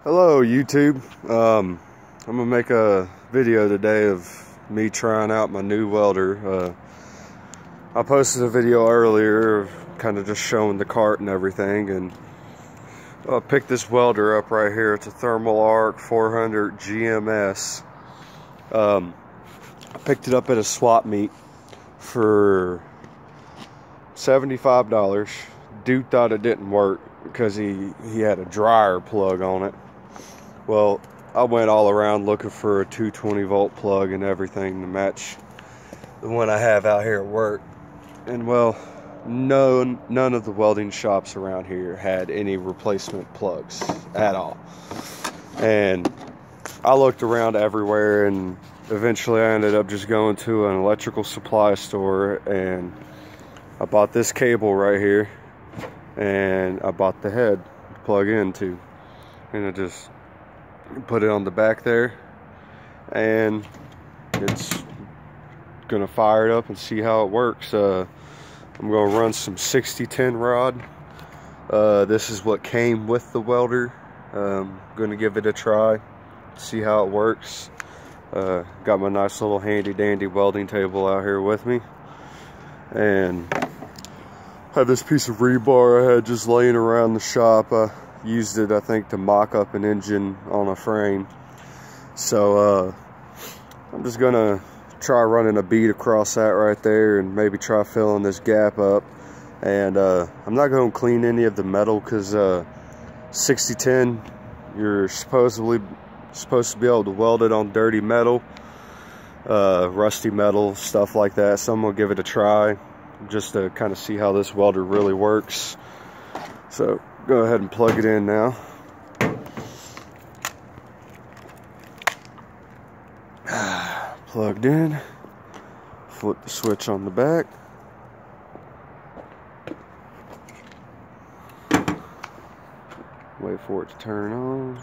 Hello YouTube. I'm gonna make a video today of me trying out my new welder. I posted a video earlier kind of just showing the cart and everything, and I picked this welder up right here. It's a Thermal Arc 400 GMS. I picked it up at a swap meet for $75. Dude thought it didn't work because he had a dryer plug on it. Well, I went all around looking for a 220 volt plug and everything to match the one I have out here at work. And well, none of the welding shops around here had any replacement plugs at all. And I looked around everywhere, and eventually I ended up just going to an electrical supply store, and I bought this cable right here, and I bought the head to plug into, and I just put it on the back there, and it's gonna fire it up and see how it works. I'm gonna run some 6010 rod. This is what came with the welder. Gonna give it a try, see how it works. Got my nice little handy dandy welding table out here with me, and had this piece of rebar I had just laying around the shop. I used it, I think, to mock up an engine on a frame. So I'm just gonna try running a bead across that right there and maybe try filling this gap up. And I'm not gonna clean any of the metal because 6010, you're supposed to be able to weld it on dirty metal, rusty metal, stuff like that. So I'm gonna give it a try just to kind of see how this welder really works. So go ahead and plug it in now. Plugged in. Flip the switch on the back. Wait for it to turn on.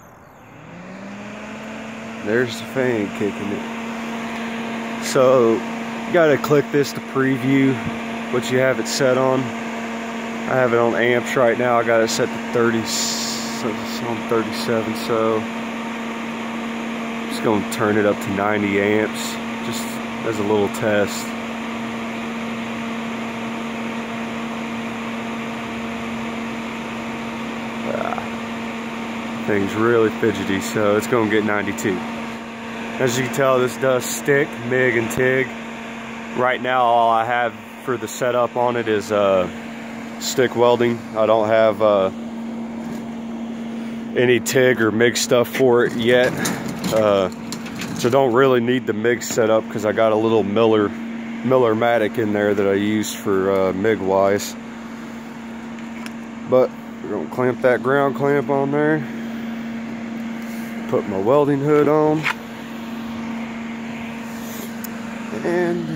There's the fan kicking it. So you gotta click this to preview what you have it set on. I have it on amps right now. I got it set to 30, so it's on 37, so I'm just gonna turn it up to 90 amps, just as a little test. Thing's really fidgety, so it's gonna get 92. As you can tell, this does stick, MIG and TIG. Right now, all I have for the setup on it is stick welding. I don't have any TIG or MIG stuff for it yet, so don't really need the MIG setup because I got a little Miller-matic in there that I used for MIG wise. But we're gonna clamp that ground clamp on there, put my welding hood on, and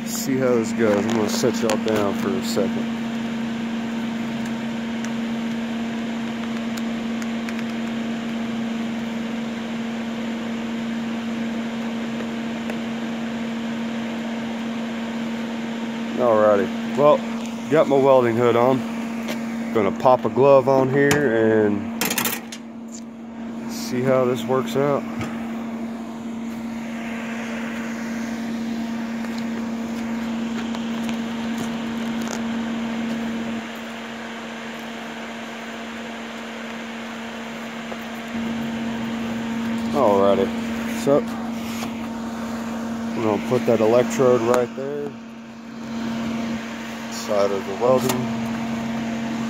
see how this goes. I'm gonna set y'all down for a second. Alrighty, well, got my welding hood on. Gonna pop a glove on here and see how this works out. Alrighty, so I'm gonna put that electrode right there, side of the welding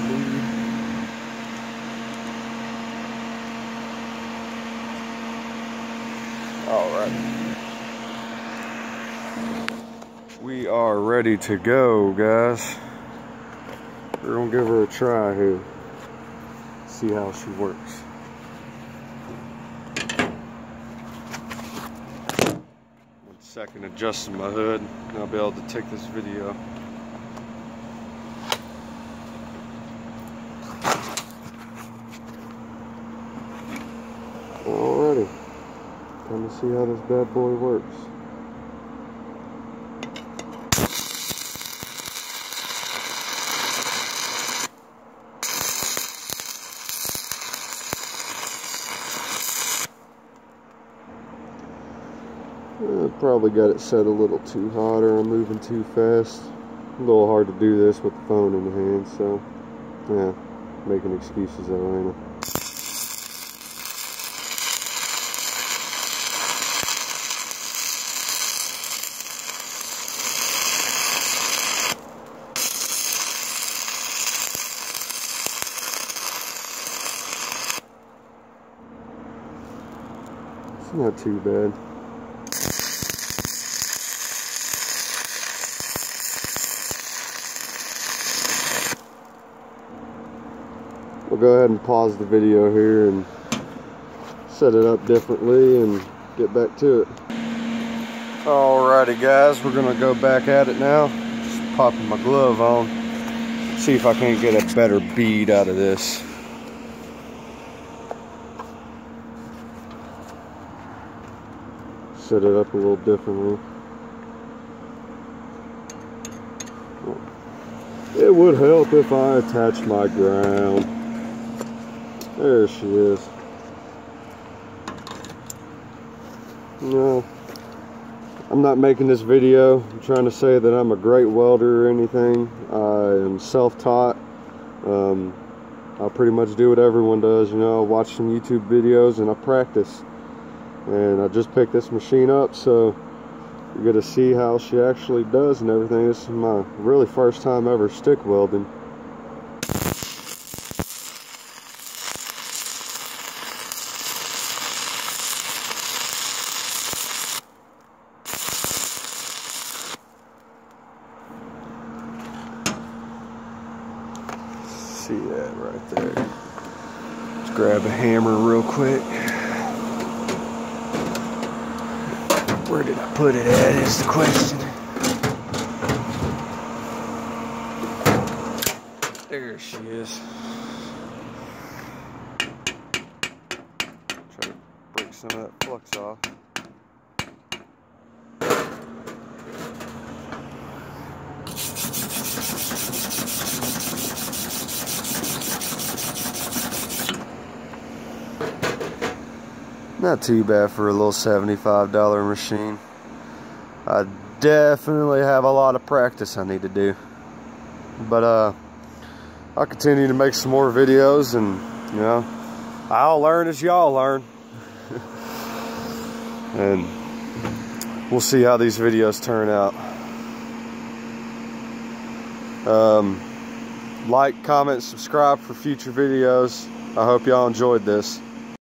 lead. Alright, we are ready to go, guys. We're gonna give her a try here, see how she works. Second, adjusting my hood, and I'll be able to take this video. Alrighty, time to see how this bad boy works. Probably got it set a little too hot, or I'm moving too fast. A little hard to do this with the phone in the hand, so yeah, making excuses though, ain't I? It's not too bad. We'll go ahead and pause the video here and set it up differently and get back to it. Alrighty guys, we're gonna go back at it now. Just popping my glove on. See if I can't get a better bead out of this. Set it up a little differently. It would help if I attached my ground. There she is. No, I'm not making this video. I'm trying to say that I'm a great welder or anything. I am self-taught. I pretty much do what everyone does. You know, I watch some YouTube videos and I practice. And I just picked this machine up, so you're gonna see how she actually does and everything. This is my really first time ever stick welding. See that right there. Let's grab a hammer real quick. Where did I put it at is the question. There she is. Try to break some of that flux off. Not too bad for a little $75 machine. I definitely have a lot of practice I need to do. But I'll continue to make some more videos, and you know, I'll learn as y'all learn. And we'll see how these videos turn out. Like, comment, subscribe for future videos. I hope y'all enjoyed this.